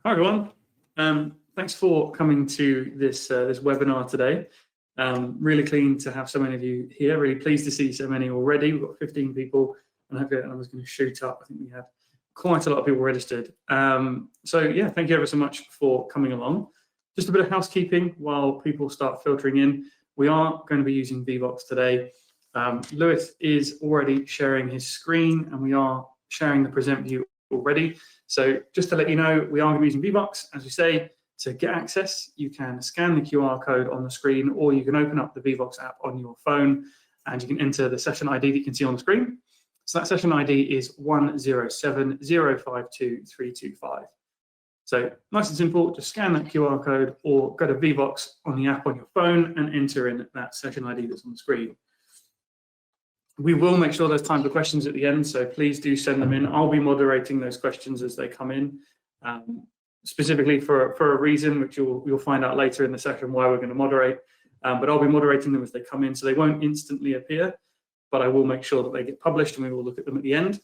Hi everyone. Thanks for coming to this webinar today. Really keen to have so many of you here. Really pleased to see so many already. We've got 15 people, and hopefully that number's going to shoot up. I think we had quite a lot of people registered. So yeah, thank you ever so much for coming along. Just a bit of housekeeping while people start filtering in. We are going to be using Vevox today. Lewis is already sharing his screen, and we are sharing the present view already. So just to let you know, we are going to be using Vevox, as we say. To get access, you can scan the QR code on the screen, or you can open up the Vevox app on your phone, and you can enter the session ID that you can see on the screen. So that session ID is 107052 So nice and simple, just scan that QR code or go to Vevox on the app on your phone and enter in that session ID that's on the screen. We will make sure there's time for questions at the end, so please do send them in. I'll be moderating those questions as they come in, specifically for a reason, which you'll find out later in the session why we're going to moderate. But I'll be moderating them as they come in, so they won't instantly appear, but I will make sure that they get published and we will look at them at the end.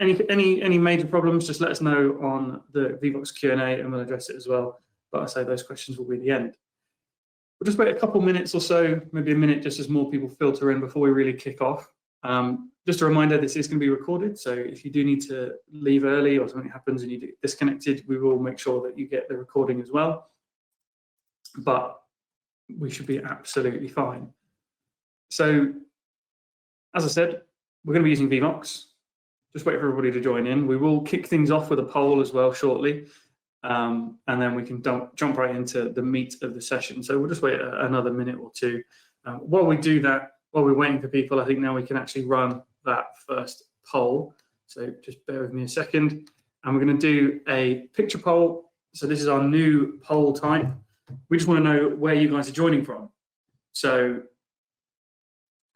Any major problems, just let us know on the Vevox Q&A and we'll address it as well. But I say those questions will be at the end. We'll just wait a couple minutes or so, maybe a minute, just as more people filter in before we really kick off. Just a reminder, this is going to be recorded, so if you do need to leave early or something happens and you get disconnected, we will make sure that you get the recording as well. But we should be absolutely fine. So, as I said, we're going to be using Vevox. Just wait for everybody to join in. We will kick things off with a poll as well shortly. And then we can jump right into the meat of the session. So we'll just wait another minute or two. While we do that, while we're waiting for people, I think now we can actually run that first poll. So just bear with me a second. And we're going to do a picture poll. So this is our new poll type. We just want to know where you guys are joining from. So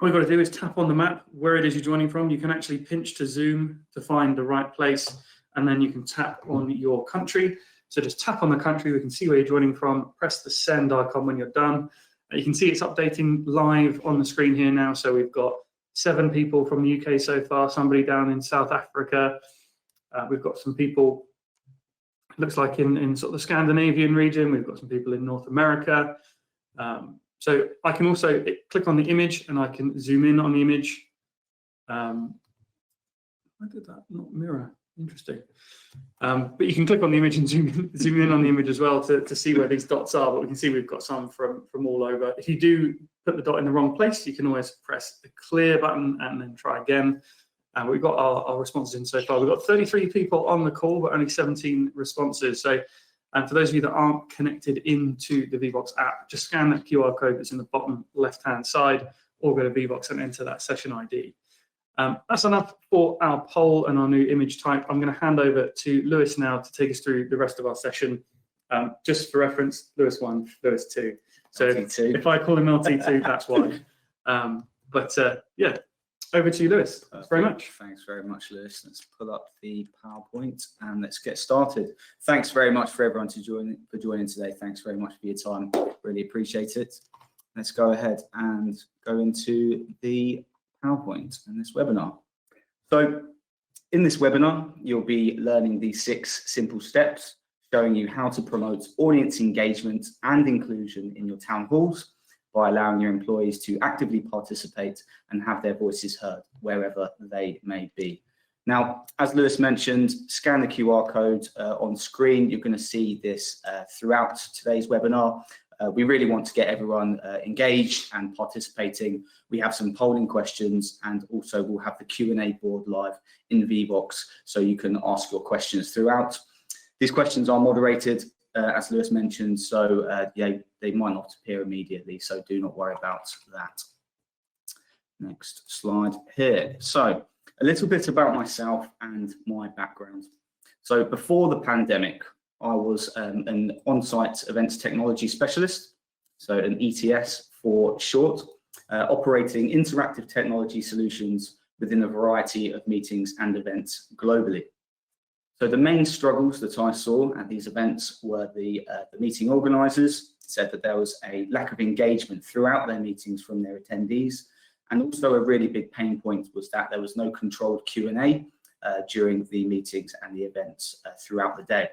all you've got to do is tap on the map where it is you're joining from. You can actually pinch to zoom to find the right place. And then you can tap on your country. So just tap on the country, we can see where you're joining from, press the send icon when you're done. You can see it's updating live on the screen here now. So we've got 7 people from the UK so far, somebody down in South Africa. We've got some people, it looks like in sort of the Scandinavian region. We've got some people in North America. So I can also click on the image and I can zoom in on the image. Why did that not mirror? Interesting. But you can click on the image and zoom in on the image as well to see where these dots are. But we can see we've got some from all over. If you do put the dot in the wrong place, you can always press the clear button and then try again. And we've got our responses in so far. We've got 33 people on the call, but only 17 responses. So for those of you that aren't connected into the Vevox app, just scan that QR code that's in the bottom left-hand side, or go to Vevox and enter that session ID. That's enough for our poll and our new image type. I'm going to hand over to Lewis now to take us through the rest of our session. Just for reference, Lewis 1, Lewis 2. So if I call him LT2, that's why. Yeah, over to you, Lewis. Thanks very much. Thanks very much, Lewis. Let's pull up the PowerPoint and let's get started. Thanks very much for everyone for joining today. Thanks very much for your time. Really appreciate it. Let's go ahead and go into the PowerPoint in this webinar. So in this webinar, you'll be learning these 6 simple steps, showing you how to promote audience engagement and inclusion in your town halls by allowing your employees to actively participate and have their voices heard wherever they may be. Now, as Lewis mentioned, scan the QR code on screen. You're going to see this throughout today's webinar. We really want to get everyone engaged and participating. We have some polling questions, and also we'll have the Q&A board live in Vevox, so you can ask your questions throughout. These questions are moderated, as Lewis mentioned, so yeah, they might not appear immediately, so do not worry about that. Next slide here. So a little bit about myself and my background. So before the pandemic, I was an on-site events technology specialist, so an ETS for short, operating interactive technology solutions within a variety of meetings and events globally. So the main struggles that I saw at these events were the meeting organisers said that there was a lack of engagement throughout their meetings from their attendees, and also a really big pain point was that there was no controlled Q&A during the meetings and the events throughout the day.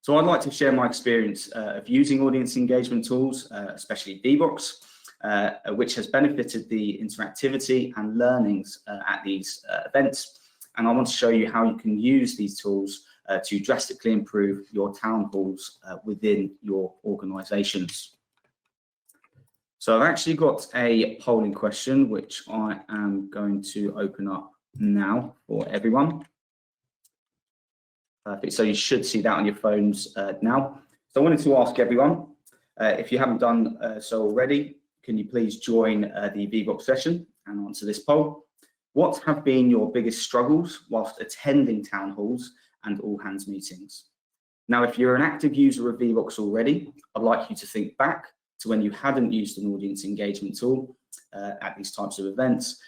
So I'd like to share my experience of using audience engagement tools, especially Vevox, which has benefited the interactivity and learnings at these events. And I want to show you how you can use these tools to drastically improve your town halls within your organisations. So I've actually got a polling question, which I am going to open up now for everyone. Perfect. So you should see that on your phones now. So I wanted to ask everyone, if you haven't done so already, can you please join the Vevox session and answer this poll? What have been your biggest struggles whilst attending town halls and all hands meetings? Now, if you're an active user of Vevox already, I'd like you to think back to when you hadn't used an audience engagement tool at these types of events.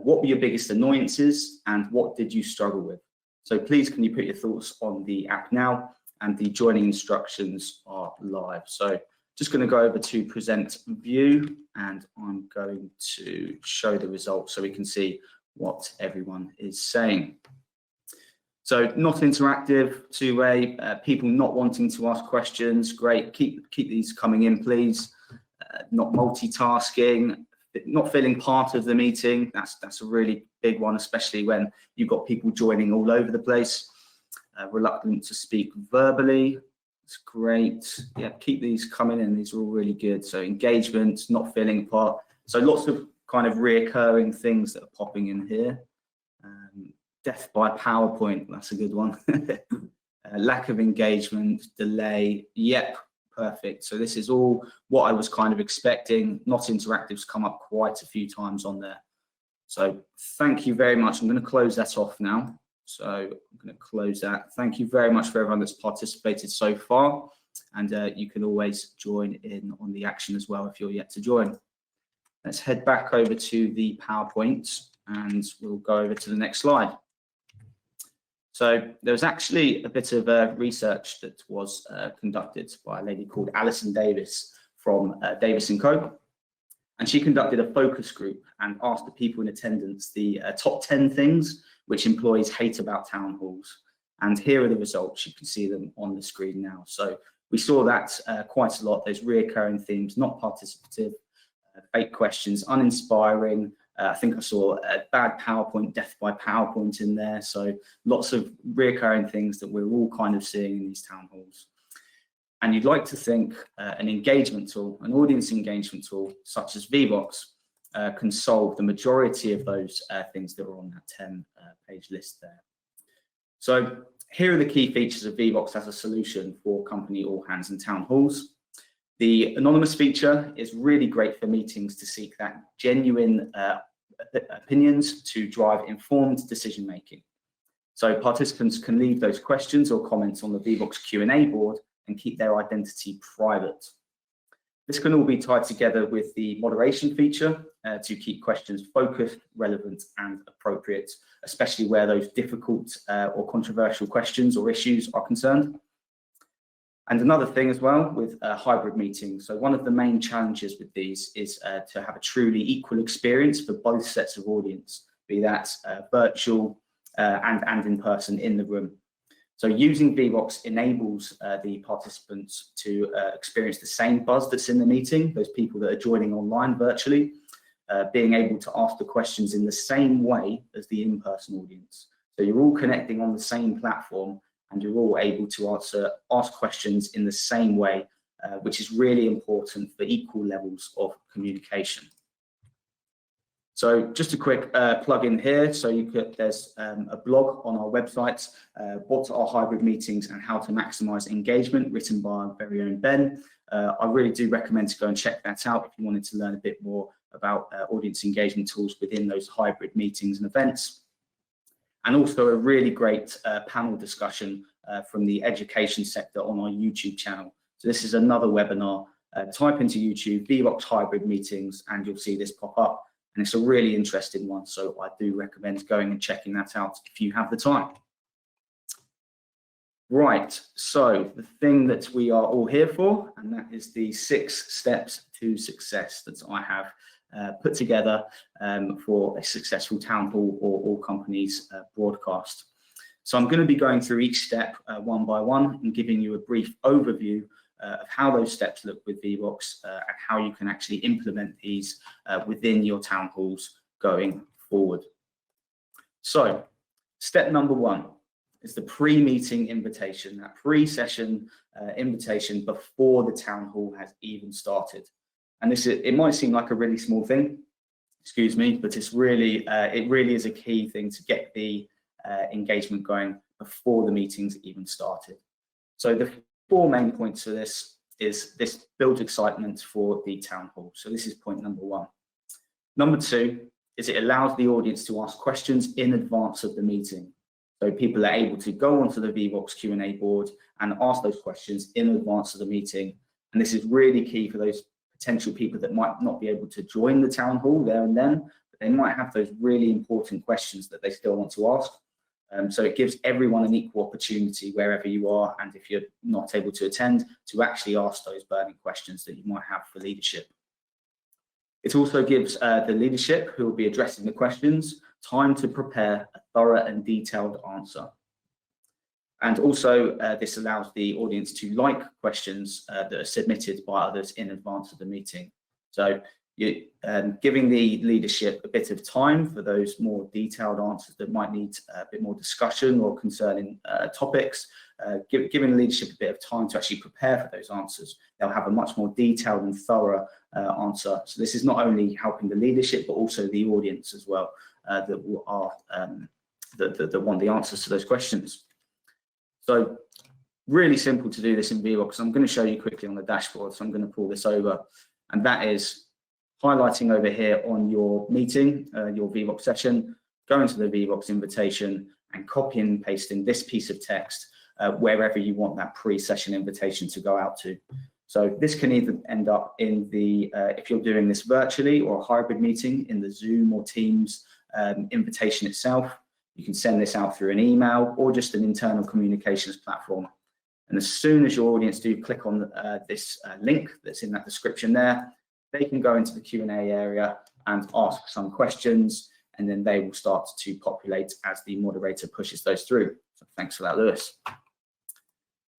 What were your biggest annoyances and what did you struggle with? So please, can you put your thoughts on the app now, and the joining instructions are live. So just going to go over to present view, and I'm going to show the results so we can see what everyone is saying. So not interactive, two-way, people not wanting to ask questions, great, keep these coming in, please. Not multitasking, not feeling part of the meeting, that's a really big one, especially when you've got people joining all over the place. Reluctant to speak verbally, it's great. Yeah, keep these coming in, these are all really good. So engagement, not feeling part. So lots of kind of reoccurring things that are popping in here. Death by PowerPoint, that's a good one. Lack of engagement, delay, yep, perfect. So this is all what I was kind of expecting. Not interactives come up quite a few times on there. So thank you very much. I'm going to close that off now. So I'm going to close that. Thank you very much for everyone that's participated so far. And you can always join in on the action as well if you're yet to join. Let's head back over to the PowerPoint and we'll go over to the next slide. So there was actually a bit of research that was conducted by a lady called Alison Davis from Davis & Co. And she conducted a focus group and asked the people in attendance the top 10 things which employees hate about town halls. And here are the results. You can see them on the screen now. So we saw that quite a lot, those reoccurring themes: not participative, fake questions, uninspiring. I think I saw a bad PowerPoint, death by PowerPoint in there. So lots of reoccurring things that we're all kind of seeing in these town halls. And you'd like to think an engagement tool, an audience engagement tool, such as Vevox, can solve the majority of those things that are on that 10-page list there. So here are the key features of Vevox as a solution for company all hands and town halls. The anonymous feature is really great for meetings to seek that genuine opinions to drive informed decision making. So participants can leave those questions or comments on the Vevox Q&A board and keep their identity private. This can all be tied together with the moderation feature to keep questions focused, relevant and appropriate, especially where those difficult or controversial questions or issues are concerned. And another thing as well with hybrid meetings. So one of the main challenges with these is to have a truly equal experience for both sets of audience, be that virtual and in person in the room. So using Vevox enables the participants to experience the same buzz that's in the meeting, those people that are joining online virtually, being able to ask the questions in the same way as the in-person audience. So you're all connecting on the same platform and you're all able to ask questions in the same way, which is really important for equal levels of communication. So just a quick plug in here. So there's a blog on our website, what are hybrid meetings and how to maximize engagement, written by our very own Ben. I really do recommend to go and check that out if you wanted to learn a bit more about audience engagement tools within those hybrid meetings and events. And also a really great panel discussion from the education sector on our YouTube channel. So this is another webinar. Type into YouTube, Vevox hybrid meetings, and you'll see this pop up. And it's a really interesting one. So I do recommend going and checking that out if you have the time. Right, so the thing that we are all here for, and that is the 6 steps to success that I have put together for a successful town hall or all companies broadcast. So I'm going to be going through each step one by one and giving you a brief overview of how those steps look with Vevox and how you can actually implement these within your town halls going forward. So step number one is the pre-meeting invitation, that pre-session invitation before the town hall has even started. And it might seem like a really small thing, excuse me, but it's really, it really is a key thing to get the engagement going before the meetings even started. So the 4 main points of this is this builds excitement for the town hall. So this is point number 1. Number 2 is it allows the audience to ask questions in advance of the meeting. So people are able to go onto the Vevox Q&A board and ask those questions in advance of the meeting. And this is really key for those potential people that might not be able to join the town hall there and then, but they might have those really important questions that they still want to ask. So it gives everyone an equal opportunity wherever you are, and if you're not able to attend, to actually ask those burning questions that you might have for leadership. It also gives the leadership who will be addressing the questions time to prepare a thorough and detailed answer. And also this allows the audience to like questions that are submitted by others in advance of the meeting. So you giving the leadership a bit of time for those more detailed answers that might need a bit more discussion or concerning topics, giving the leadership a bit of time to actually prepare for those answers. They'll have a much more detailed and thorough answer. So this is not only helping the leadership, but also the audience as well that want the answers to those questions. So really simple to do this in Vevox. I'm going to show you quickly on the dashboard. So I'm going to pull this over, and that is highlighting over here on your meeting, your Vevox session, going to the Vevox invitation and copying and pasting this piece of text wherever you want that pre-session invitation to go out to. So this can either end up in the, if you're doing this virtually or a hybrid meeting, in the Zoom or Teams invitation itself. You can send this out through an email or just an internal communications platform. And as soon as your audience do click on this link that's in that description there, they can go into the Q&A area and ask some questions, and then they will start to populate as the moderator pushes those through. So thanks for that, Lewis.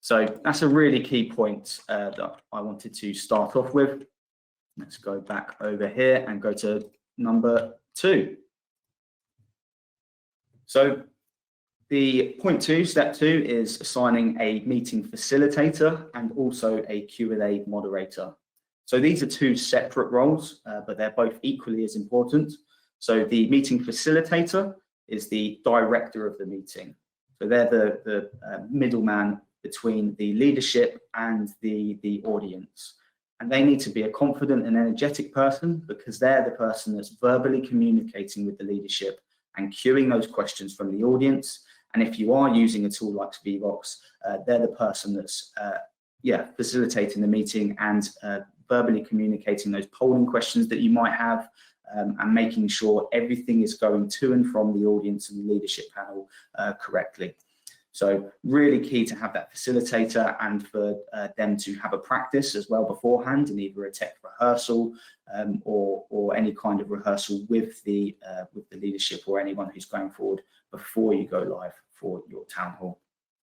So that's a really key point that I wanted to start off with. Let's go back over here and go to number 2. So the point 2, step 2, is assigning a meeting facilitator and also a Q&A moderator. So these are 2 separate roles, but they're both equally as important. So the meeting facilitator is the director of the meeting. So they're the middleman between the leadership and the audience. And they need to be a confident and energetic person, because they're the person that's verbally communicating with the leadership and cueing those questions from the audience. And if you are using a tool like Vevox, they're the person that's facilitating the meeting and verbally communicating those polling questions that you might have, and making sure everything is going to and from the audience and the leadership panel correctly. So really key to have that facilitator, and for them to have a practice as well beforehand, in either a tech rehearsal or any kind of rehearsal with the leadership or anyone who's going forward before you go live for your town hall.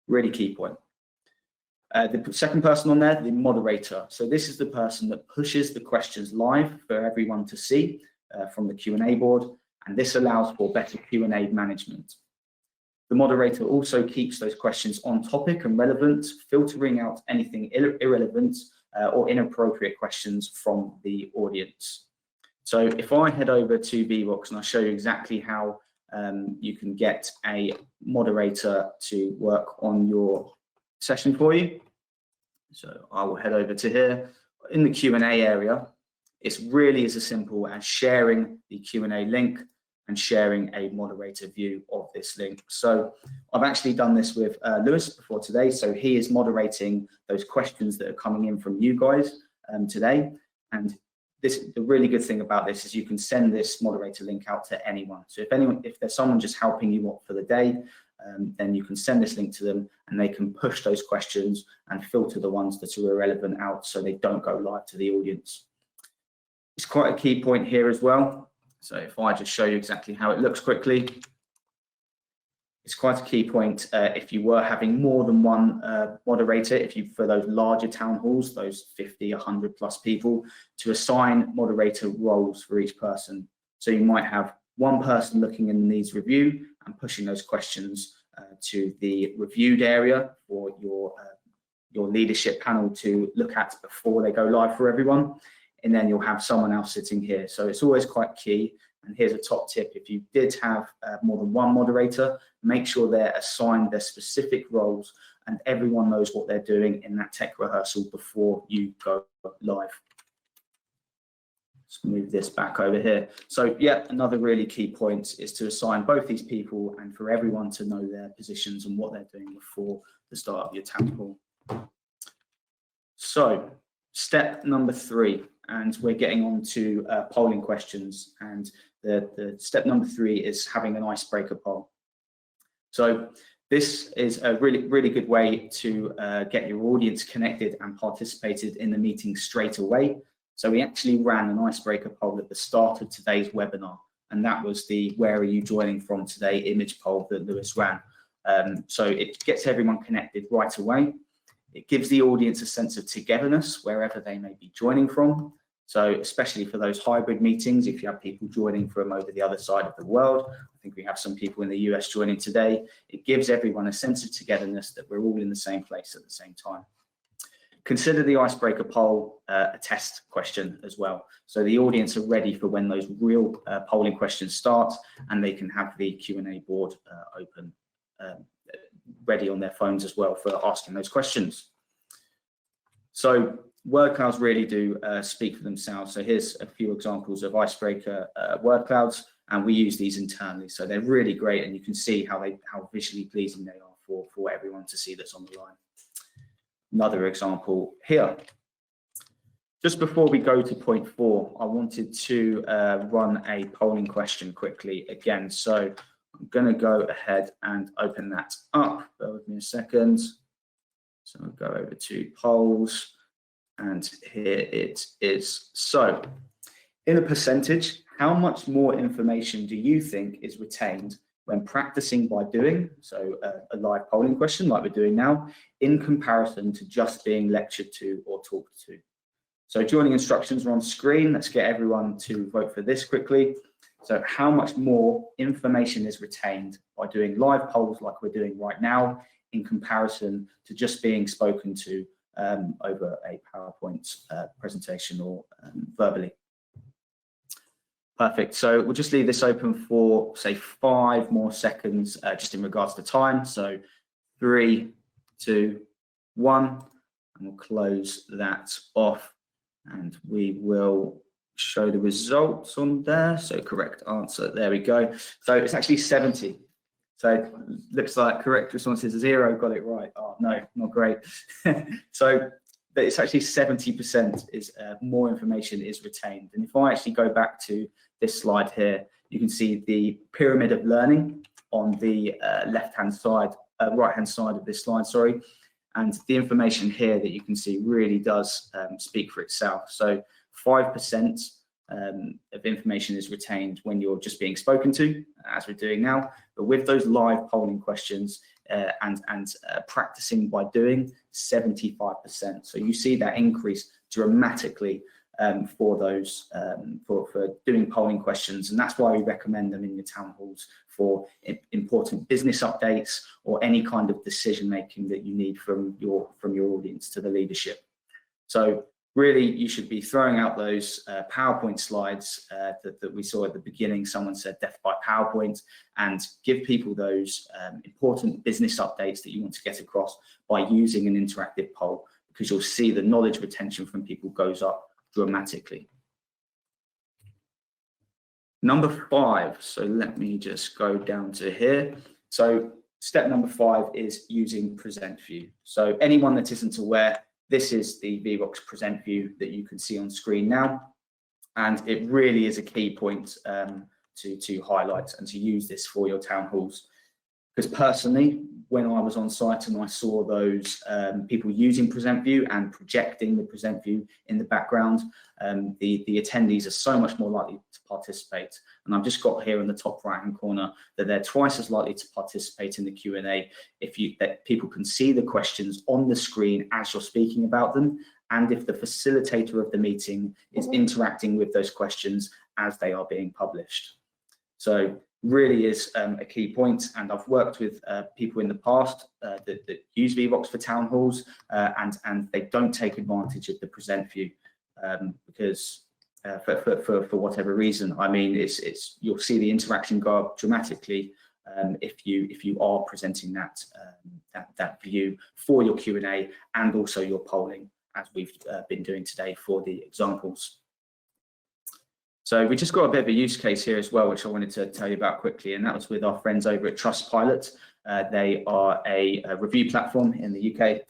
Really key point. The second person on there, the moderator. So this is the person that pushes the questions live for everyone to see from the Q&A board, and this allows for better Q&A management. The moderator also keeps those questions on topic and relevant, filtering out anything irrelevant or inappropriate questions from the audience. So if I head over to Vevox and I show you exactly how you can get a moderator to work on your session for you. So I will head over to here. In the Q&A area, it's really as simple as sharing the Q&A link and sharing a moderator view of this link. So I've actually done this with Lewis before today. So he is moderating those questions that are coming in from you guys today. And the really good thing about this is you can send this moderator link out to anyone. So if there's someone just helping you out for the day, then you can send this link to them and they can push those questions and filter the ones that are irrelevant out so they don't go live to the audience. It's quite a key point here as well. So if I just show you exactly how it looks quickly, it's quite a key point if you were having more than one moderator, for those larger town halls, those 50, 100 plus people, to assign moderator roles for each person. So you might have one person looking in the needs review and pushing those questions to the reviewed area for your leadership panel to look at before they go live for everyone. And then you'll have someone else sitting here. So it's always quite key. And here's a top tip: if you did have more than one moderator, make sure they're assigned their specific roles and everyone knows what they're doing in that tech rehearsal before you go live. Let's move this back over here. So yeah, another really key point is to assign both these people and for everyone to know their positions and what they're doing before the start of your town hall. So step number 3, and we're getting on to polling questions. And the step number 3 is having an icebreaker poll. So this is a really good way to get your audience connected and participated in the meeting straight away. So we actually ran an icebreaker poll at the start of today's webinar, and that was the "Where are you joining from today?" image poll that Lewis ran. So it gets everyone connected right away. It gives the audience a sense of togetherness wherever they may be joining from. So especially for those hybrid meetings, if you have people joining from over the other side of the world, I think we have some people in the US joining today, it gives everyone a sense of togetherness that we're all in the same place at the same time. Consider the icebreaker poll a test question as well. So the audience are ready for when those real polling questions start, and they can have the Q&A board open, ready on their phones as well for asking those questions. So word clouds really do speak for themselves. So here's a few examples of icebreaker word clouds, and we use these internally. So they're really great, and you can see how visually pleasing they are for everyone to see that's on the line. Another example here. Just before we go to point 4, I wanted to run a polling question quickly again. So I'm going to go ahead and open that up. Bear with me a second. So I'll go over to polls, and here it is. So in a percentage, how much more information do you think is retained when practicing by doing, so a live polling question like we're doing now, in comparison to just being lectured to or talked to? So joining instructions are on screen. Let's get everyone to vote for this quickly. So how much more information is retained by doing live polls like we're doing right now in comparison to just being spoken to over a PowerPoint presentation or verbally? Perfect. So we'll just leave this open for, say, 5 more seconds, just in regards to time. So 3, 2, 1, and we'll close that off, and we will show the results on there. So correct answer, there we go. So it's actually 70. So it looks like correct response is 0, got it right. Oh no, not great. So it's actually 70% is more information is retained. And if I actually go back to this slide here, you can see the pyramid of learning on the right-hand side of this slide, sorry. And the information here that you can see really does speak for itself. So 5% of information is retained when you're just being spoken to, as we're doing now. But with those live polling questions and practicing by doing, 75%. So you see that increase dramatically for those for doing polling questions, and that's why we recommend them in your town halls for important business updates or any kind of decision making that you need from your audience to the leadership. So really, you should be throwing out those PowerPoint slides that we saw at the beginning. Someone said death by PowerPoint, and give people those important business updates that you want to get across by using an interactive poll, because you'll see the knowledge retention from people goes up dramatically. Number 5, so let me just go down to here. So step number 5 is using present view. So anyone that isn't aware, this is the Vevox present view that you can see on screen now, and it really is a key point to highlight and to use this for your town halls. Because personally, when I was on site and I saw those people using Present View and projecting the Present View in the background, the attendees are so much more likely to participate. And I've just got here in the top right-hand corner that they're twice as likely to participate in the Q&A that people can see the questions on the screen as you're speaking about them, and if the facilitator of the meeting is interacting with those questions as they are being published. So really is a key point, and I've worked with people in the past that use Vevox for town halls, and they don't take advantage of the Present View because for whatever reason. I mean, you'll see the interaction go up dramatically if you are presenting that view for your Q&A and also your polling, as we've been doing today for the examples. So we just got a bit of a use case here as well, which I wanted to tell you about quickly, and that was with our friends over at Trustpilot. They are a review platform in the UK,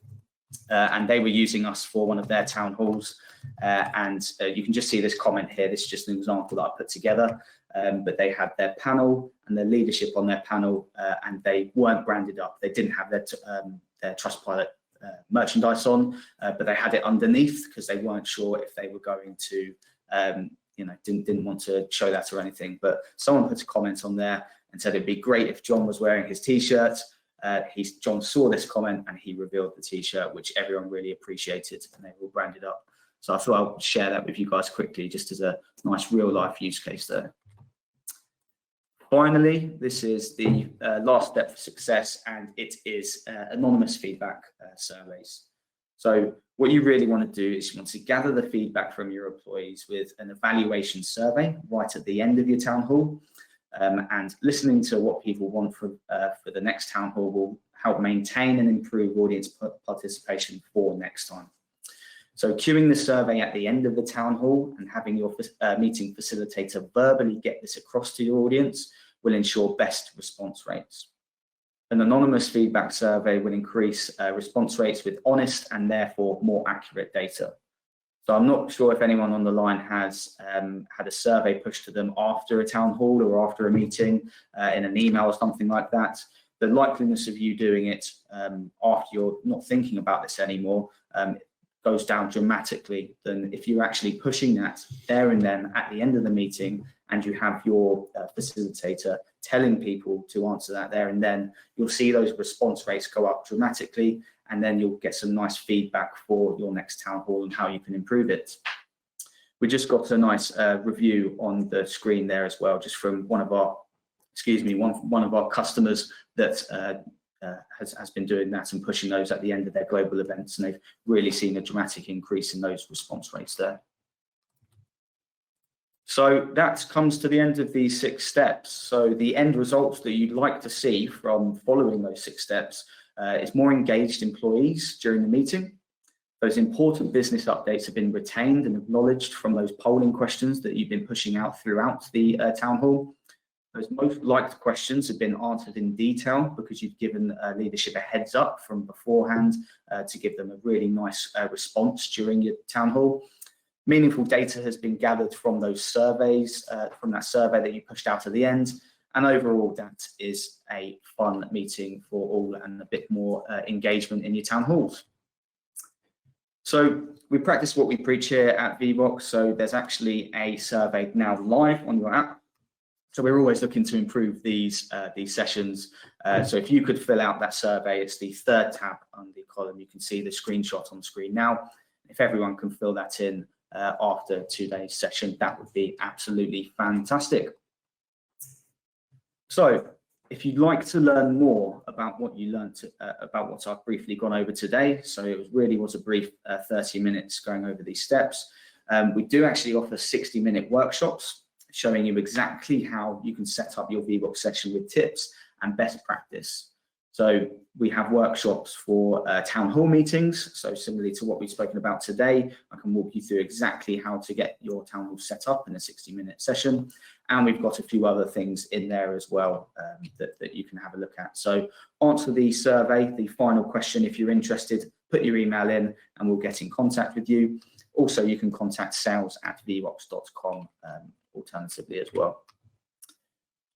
and they were using us for one of their town halls. And you can just see this comment here. This is just an example that I put together, but they had their panel and their leadership on their panel, and they weren't branded up. They didn't have their Trustpilot merchandise on, but they had it underneath because they weren't sure if they were going to didn't want to show that or anything. But someone put a comment on there and said it'd be great if John was wearing his t-shirt. John saw this comment and he revealed the t-shirt, which everyone really appreciated, and they were all branded up. So I thought I'll share that with you guys quickly, just as a nice real life use case there. Finally, this is the last step for success, and it is anonymous feedback surveys. So what you really want to do is you want to gather the feedback from your employees with an evaluation survey right at the end of your town hall, and listening to what people want for the next town hall will help maintain and improve audience participation for next time. So queuing the survey at the end of the town hall and having your meeting facilitator verbally get this across to your audience will ensure best response rates. An anonymous feedback survey will increase response rates with honest and therefore more accurate data. So I'm not sure if anyone on the line has had a survey pushed to them after a town hall or after a meeting in an email or something like that. The likeliness of you doing it after you're not thinking about this anymore goes down dramatically than if you're actually pushing that there and then at the end of the meeting, and you have your facilitator telling people to answer that there and then. You'll see those response rates go up dramatically, and then you'll get some nice feedback for your next town hall and how you can improve it. We just got a nice review on the screen there as well, just from one of our customers that has been doing that and pushing those at the end of their global events, and they've really seen a dramatic increase in those response rates there. So that comes to the end of these 6 steps. So the end results that you'd like to see from following those 6 steps is more engaged employees during the meeting. Those important business updates have been retained and acknowledged from those polling questions that you've been pushing out throughout the town hall. Those most liked questions have been answered in detail because you've given leadership a heads up from beforehand to give them a really nice response during your town hall. Meaningful data has been gathered from those surveys, from that survey that you pushed out at the end. And overall, that is a fun meeting for all and a bit more engagement in your town halls. So we practice what we preach here at Vevox. So there's actually a survey now live on your app. So we're always looking to improve these sessions. So if you could fill out that survey, it's the 3rd tab on the column. You can see the screenshot on the screen now. If everyone can fill that in after today's session, that would be absolutely fantastic. So if you'd like to learn more about what you learned about what I've briefly gone over today, so it really was a brief 30 minutes going over these steps. We do actually offer 60-minute workshops showing you exactly how you can set up your Vevox session with tips and best practice. So we have workshops for town hall meetings. So similarly to what we've spoken about today, I can walk you through exactly how to get your town hall set up in a 60-minute session. And we've got a few other things in there as well that you can have a look at. So answer the survey, the final question if you're interested, put your email in and we'll get in contact with you. Also, you can contact sales@vevox.com alternatively as well.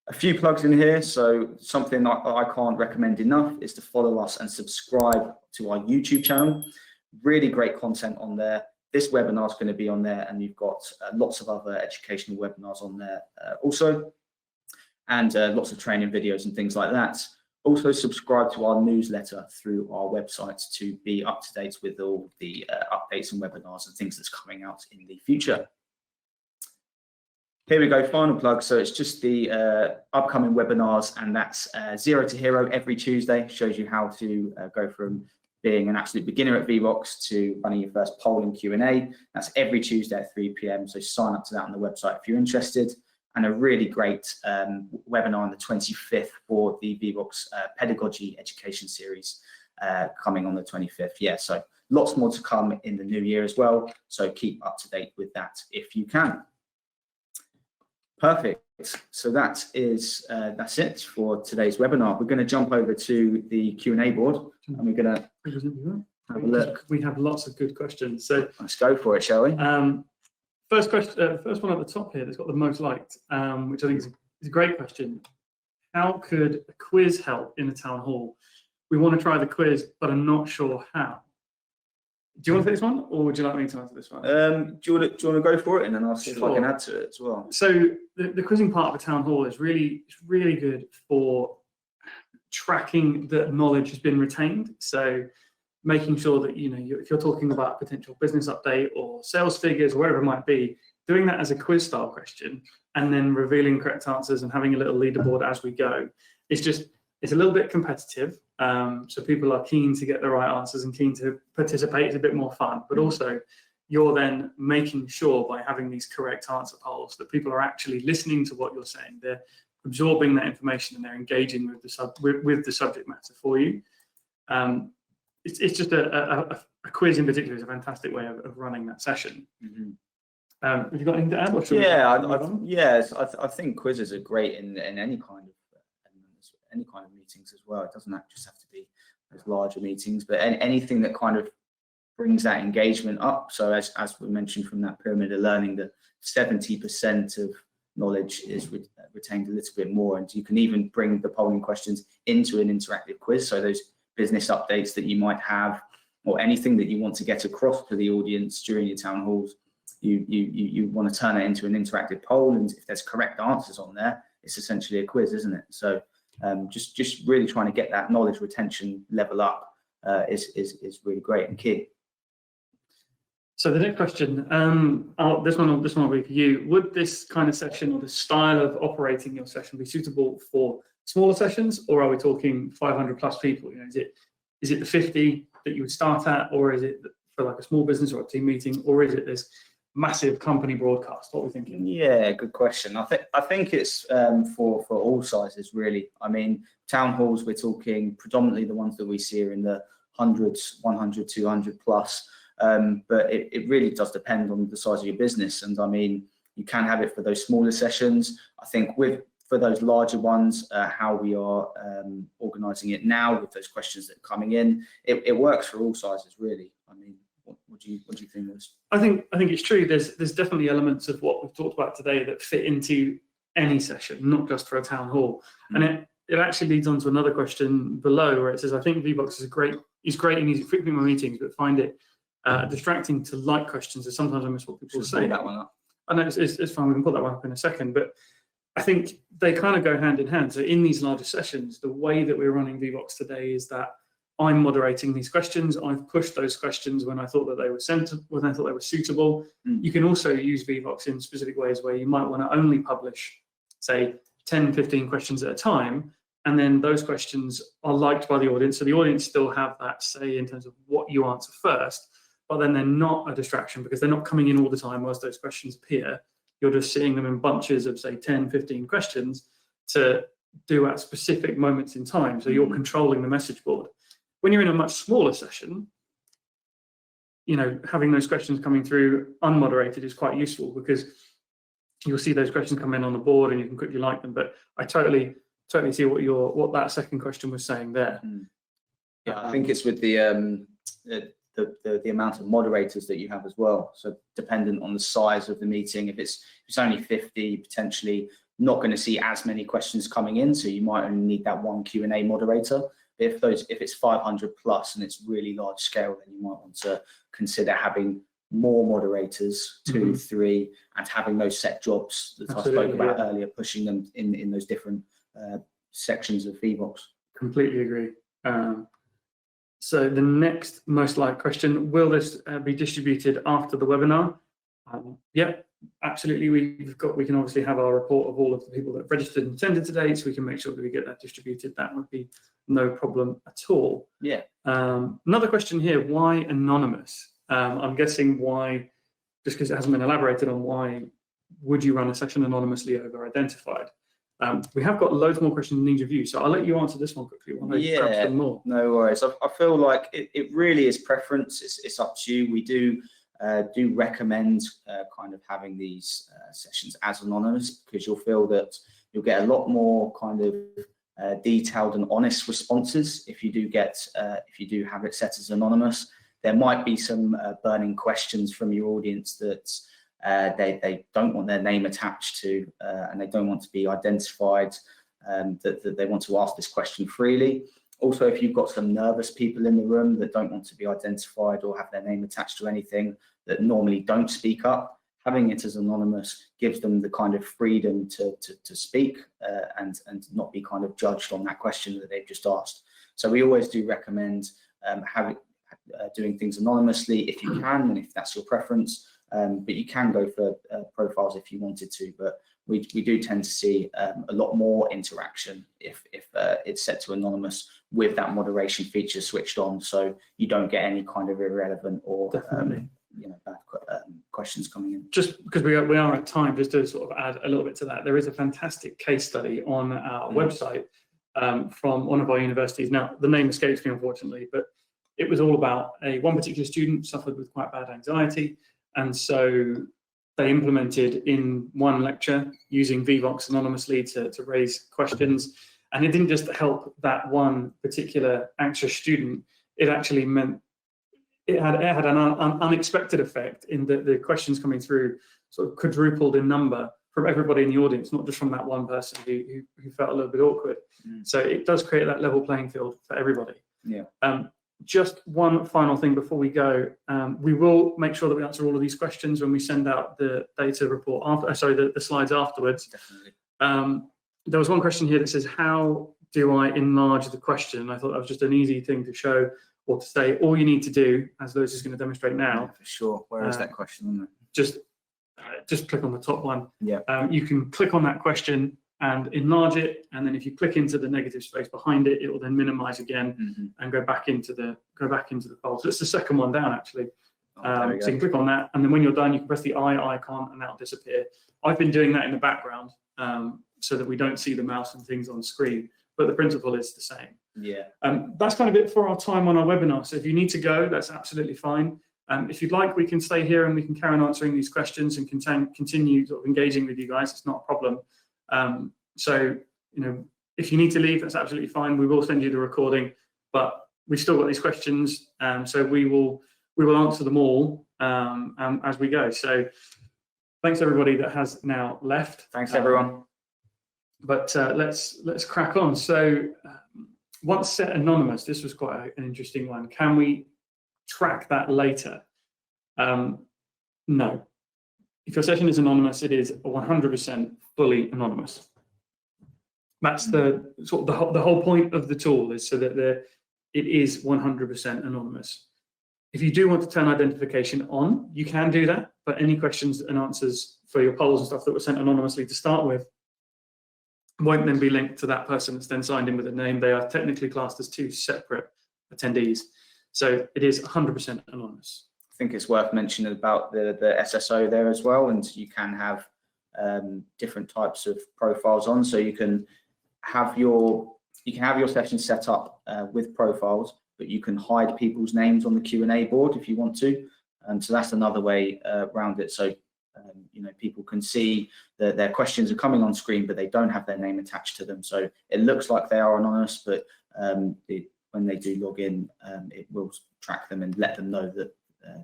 A few plugs in here. So something that I can't recommend enough is to follow us and subscribe to our YouTube channel. Really great content on there. This webinar is going to be on there, and you've got lots of other educational webinars on there also, and lots of training videos and things like that. Also subscribe to our newsletter through our website to be up to date with all the updates and webinars and things that's coming out in the future. Here we go, final plug. So it's just the upcoming webinars, and that's Zero to Hero every Tuesday. Shows you how to go from being an absolute beginner at Vevox to running your first poll and Q&A. That's every Tuesday at 3 p.m. So sign up to that on the website if you're interested. And a really great webinar on the 25th for the Vevox Pedagogy Education Series coming on the 25th. Yeah, so lots more to come in the new year as well. So keep up to date with that if you can. Perfect. So that's it for today's webinar. We're going to jump over to the Q&A board, and we're going to have a look. We have lots of good questions. So let's go for it, shall we? First question, first one at the top here that's got the most liked, which I think is a great question. How could a quiz help in a town hall? We want to try the quiz, but I'm not sure how. Do you want to take this one, or would you like me to answer this one? Do you want to go for it, and then I'll see if I can add to it as well. So the quizzing part of a town hall is really good for tracking that knowledge has been retained. So making sure that if you're talking about a potential business update or sales figures or whatever it might be, doing that as a quiz style question and then revealing correct answers and having a little leaderboard as we go. It's a little bit competitive. So people are keen to get the right answers and keen to participate. It's a bit more fun, but also you're then making sure by having these correct answer polls that people are actually listening to what you're saying. They're absorbing that information and they're engaging with the subject matter for you. It's just a quiz in particular is a fantastic way of running that session. Mm-hmm. Have you got anything to add? I think quizzes are great in any kind of meetings as well. It doesn't just have to be those larger meetings, but anything that kind of brings that engagement up. So as we mentioned from that pyramid of learning, that 70% of knowledge is retained a little bit more, and you can even bring the polling questions into an interactive quiz. So those business updates that you might have, or anything that you want to get across to the audience during your town halls, you want to turn it into an interactive poll, and if there's correct answers on there, it's essentially a quiz, isn't it? So just really trying to get that knowledge retention level up is really great and key. So the next question, this one will be for you. Would this kind of session or the style of operating your session be suitable for smaller sessions, or are we talking 500 plus people? Is it the 50 that you would start at, or is it for like a small business or a team meeting, or is it this massive company broadcast? What are we thinking? Yeah, good question. I think it's for all sizes really. I mean, town halls, we're talking predominantly the ones that we see are in the hundreds, 100, 200 plus. But it really does depend on the size of your business. And I mean, you can have it for those smaller sessions. I think for those larger ones, how we are organising it now with those questions that are coming in, it works for all sizes really. I mean, what do you think, Lewis? I think it's true. There's definitely elements of what we've talked about today that fit into any session, not just for a town hall. Mm-hmm. And it actually leads on to another question below where it says, I think Vevox is great and easy frequently in my meetings, but find it distracting to like questions. And sometimes I miss what people say. That one up. I know it's fine. We can put that one up in a second, but I think they kind of go hand in hand. So in these larger sessions, the way that we're running Vevox today is that I'm moderating these questions. I've pushed those questions when I thought that they were when I thought they were suitable. You can also use Vevox in specific ways where you might want to only publish, say, 10, 15 questions at a time, and then those questions are liked by the audience. So the audience still have that say in terms of what you answer first, but then they're not a distraction because they're not coming in all the time whilst those questions appear. You're just seeing them in bunches of, say, 10, 15 questions to do at specific moments in time. So you're controlling the message board. When you're in a much smaller session, having those questions coming through unmoderated is quite useful because you'll see those questions come in on the board and you can quickly like them. But I totally see what that second question was saying there. Yeah, I think it's with the amount of moderators that you have as well. So dependent on the size of the meeting, if it's only 50, potentially not going to see as many questions coming in, so you might only need that one Q&A moderator. If it's 500 plus and it's really large scale, then you might want to consider having more moderators, 2, 3, and having those set jobs that I spoke about earlier, pushing them in those different sections of Vevox. Completely agree. So the next most liked question, will this be distributed after the webinar? Yeah, absolutely. We can obviously have our report of all of the people that have registered and attended today, so we can make sure that we get that distributed. That would be no problem at all. Yeah. Another question here, why anonymous? I'm guessing why, just because it hasn't been elaborated on, why would you run a session anonymously over identified? We have got loads more questions in each of you, so I'll let you answer this one quickly while I grab some more. No worries. I feel like it really is preference. It's up to you. We do recommend kind of having these sessions as anonymous, because you'll feel that you'll get a lot more kind of detailed and honest responses if you do have it set as anonymous. There might be some burning questions from your audience that they don't want their name attached to, and they don't want to be identified, that they want to ask this question freely. Also, if you've got some nervous people in the room that don't want to be identified or have their name attached to anything, that normally don't speak up, having it as anonymous gives them the kind of freedom to speak and not be kind of judged on that question that they've just asked. So we always do recommend doing things anonymously if you can, and if that's your preference. But you can go for profiles if you wanted to, but we do tend to see a lot more interaction if it's set to anonymous with that moderation feature switched on, so you don't get any kind of irrelevant or bad questions coming in. Just because we are at time, just to sort of add a little bit to that, there is a fantastic case study on our website from one of our universities. Now, the name escapes me, unfortunately, but it was all about one particular student suffered with quite bad anxiety, and so they implemented in one lecture using Vevox anonymously to raise questions. And it didn't just help that one particular anxious student, it actually meant it had an unexpected effect in that the questions coming through sort of quadrupled in number from everybody in the audience, not just from that one person who felt a little bit awkward. So it does create that level playing field for everybody. Yeah. Just one final thing before we go. We will make sure that we answer all of these questions when we send out the data report after, the slides afterwards. Definitely. There was one question here that says, how do I enlarge the question? And I thought that was just an easy thing to show or to say. All you need to do, as Lewis is going to demonstrate now. Yeah, for sure. Where is that question? Just click on the top one. Yeah. You can click on that question and enlarge it, and then if you click into the negative space behind it, it will then minimize again and go back into the poll. So it's the second one down actually. So you can click on that, and then when you're done, you can press the eye icon, and that'll disappear. I've been doing that in the background so that we don't see the mouse and things on screen, but the principle is the same. Yeah. That's kind of it for our time on our webinar. So if you need to go, that's absolutely fine. If you'd like, we can stay here and we can carry on answering these questions and continue sort of engaging with you guys. It's not a problem. So, if you need to leave, that's absolutely fine. We will send you the recording, but we've still got these questions, so we will answer them all as we go. So, thanks everybody that has now left. Thanks everyone. But let's crack on. So, once set anonymous, this was quite an interesting one. Can we track that later? No. If your session is anonymous, it is 100% fully anonymous. That's the whole point of the tool, is so that it is 100% anonymous. If you do want to turn identification on, you can do that, but any questions and answers for your polls and stuff that were sent anonymously to start with won't then be linked to that person that's then signed in with a name. They are technically classed as two separate attendees. So it is 100% anonymous. I think it's worth mentioning about the SSO there as well, and you can have different types of profiles on. So you can have your session set up with profiles, but you can hide people's names on the Q&A board if you want to. So that's another way around it. So people can see that their questions are coming on screen, but they don't have their name attached to them. So it looks like they are anonymous, but when they do log in, it will track them and let them know that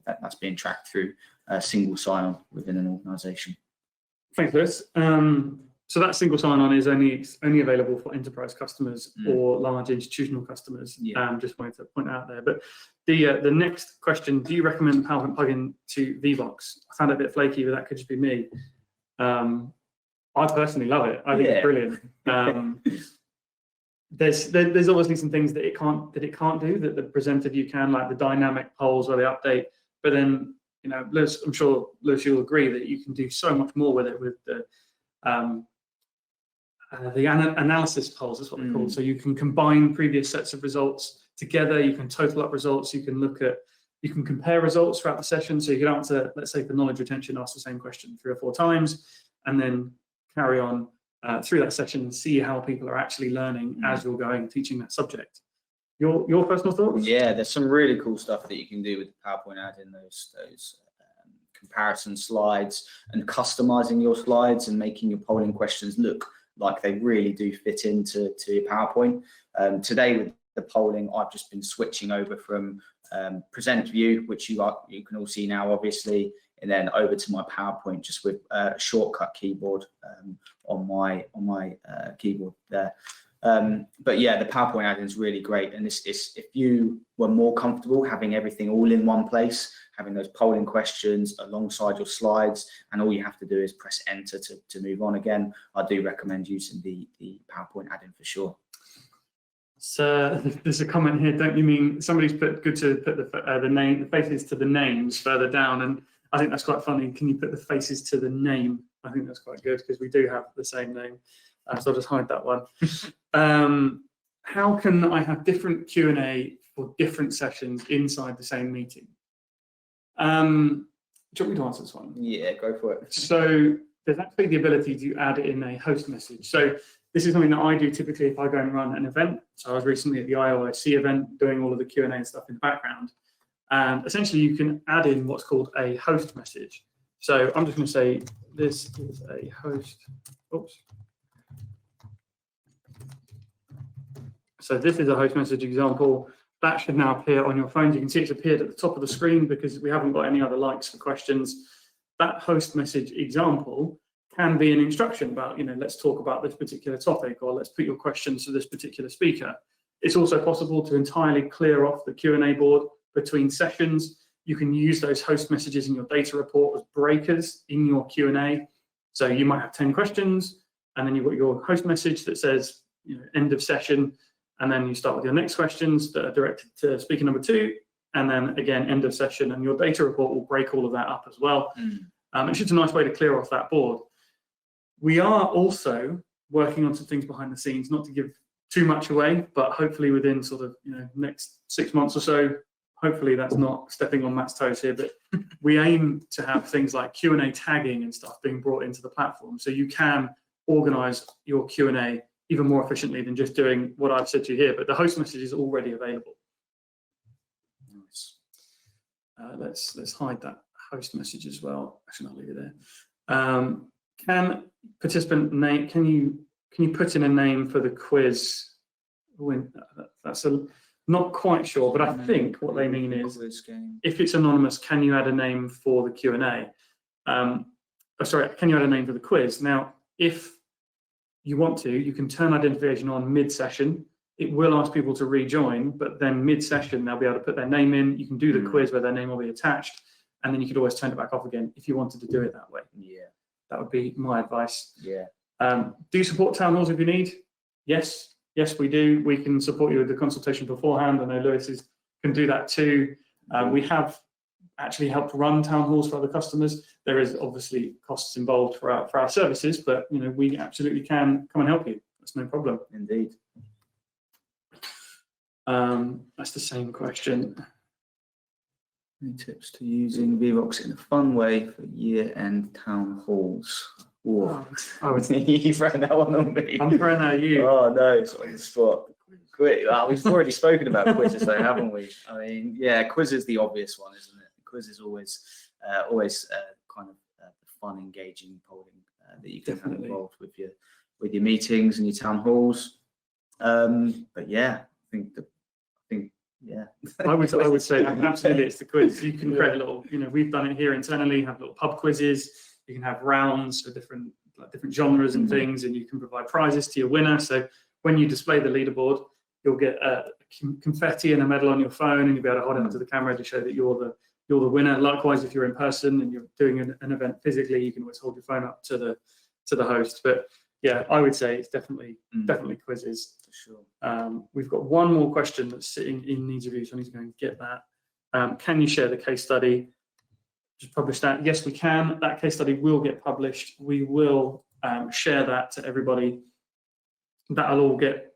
that's being tracked through a single sign-on within an organisation. Thanks, Lewis. So that single sign-on is only available for enterprise customers or large institutional customers. Just wanted to point out there. But the next question: do you recommend PowerPoint plugin to Vevox? I found it a bit flaky, but that could just be me. I personally love it. I think it's brilliant. There's obviously some things that it can't do that the presenter view can, like the dynamic polls where they update. But then, you know, Lewis, I'm sure Lewis, you'll agree that you can do so much more with it with the analysis polls. That's what they're called. So you can combine previous sets of results together. You can total up results. You can compare results throughout the session. So you can answer, let's say for knowledge retention, ask the same question 3 or 4 times, and then carry on through that session and see how people are actually learning as you're going teaching that subject. Your personal thoughts? Yeah, there's some really cool stuff that you can do with PowerPoint, adding those comparison slides and customizing your slides and making your polling questions look like they really do fit into your PowerPoint. Today with the polling, I've just been switching over from present view, which you can all see now, obviously, and then over to my PowerPoint just with a shortcut keyboard on my keyboard there. But yeah, the PowerPoint add-in is really great, and if you were more comfortable having everything all in one place, having those polling questions alongside your slides, and all you have to do is press enter to move on again, I do recommend using the PowerPoint add-in for sure. So there's a comment here. Don't you mean somebody's put good to put the faces to the names further down? And I think that's quite funny. Can you put the faces to the name? I think that's quite good because we do have the same name. So I'll just hide that one. How can I have different Q&A for different sessions inside the same meeting? Do you want me to answer this one? Yeah, go for it. So there's actually the ability to add it in a host message. So this is something that I do typically if I go and run an event. So I was recently at the IOIC event doing all of the Q&A and stuff in the background. And essentially you can add in what's called a host message. So I'm just going to say this is a host. Oops. So this is a host message example. That should now appear on your phones. You can see it's appeared at the top of the screen because we haven't got any other likes for questions. That host message example can be an instruction about, you know, let's talk about this particular topic, or let's put your questions to this particular speaker. It's also possible to entirely clear off the Q&A board between sessions. You can use those host messages in your data report as breakers in your Q&A. So you might have 10 questions, and then you've got your host message that says, you know, end of session, and then you start with your next questions that are directed to speaker number 2, and then again, end of session, and your data report will break all of that up as well. It's just a nice way to clear off that board. We are also working on some things behind the scenes, not to give too much away, but hopefully within sort of, you know, next 6 months or so, hopefully that's not stepping on Matt's toes here, but we aim to have things like Q&A tagging and stuff being brought into the platform. So you can organize your Q&A even more efficiently than just doing what I've said to you here, but the host message is already available. Nice. Let's hide that host message as well. Actually, I'll leave it there. Can participant name? Can you put in a name for the quiz? That's not quite sure, but I think what they mean is if it's anonymous, can you add a name for the Q&A? Sorry, can you add a name for the quiz? Now, if you want to, you can turn identification on mid-session. It will ask people to rejoin, but then mid-session, they'll be able to put their name in. You can do the quiz where their name will be attached, and then you could always turn it back off again if you wanted to do it that way. Yeah. That would be my advice. Yeah. Do you support town halls if you need? Yes. Yes, we do. We can support you with the consultation beforehand. I know Lewis can do that too. We have actually helped run town halls for other customers. There is obviously costs involved for our services, but you know, we absolutely can come and help you. That's no problem. Indeed. That's the same question. Any tips to using Vevox in a fun way for year-end town halls? Oh, you've thrown that one on me. I'm throwing that at you. Oh no, it's on the spot. Quick. We've already spoken about quizzes, though, haven't we? I mean, yeah, quiz is the obvious one, isn't it? The quiz is always kind of fun, engaging polling that you can have involved with your meetings and your town halls. But yeah, I would say absolutely it's the quiz. You can create a little, you know, we've done it here internally, have little pub quizzes. You can have rounds for different like different genres and things, and you can provide prizes to your winner. So when you display the leaderboard, you'll get confetti and a medal on your phone, and you'll be able to hold it up to the camera to show that you're the winner. Likewise, if you're in person and you're doing an event physically, you can always hold your phone up to the host. But yeah, I would say it's definitely quizzes. For sure. We've got one more question that's sitting in needs review, so I need to go and get that. Can you share the case study? Just publish that. Yes, we can. That case study will get published. We will share that to everybody. That'll all get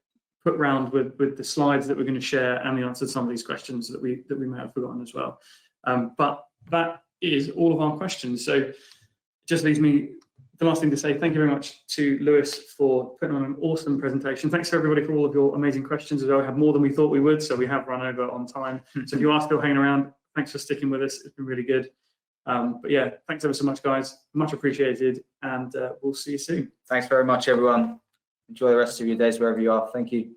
put round with the slides that we're going to share and the answer to some of these questions that we may have forgotten as well. But that is all of our questions. So it just leaves me the last thing to say, thank you very much to Lewis for putting on an awesome presentation. Thanks to everybody for all of your amazing questions as well. We had more than we thought we would, so we have run over on time. So if you are still hanging around, thanks for sticking with us. It's been really good. But yeah, thanks ever so much, guys. Much appreciated, and we'll see you soon. Thanks very much, everyone. Enjoy the rest of your days wherever you are. Thank you.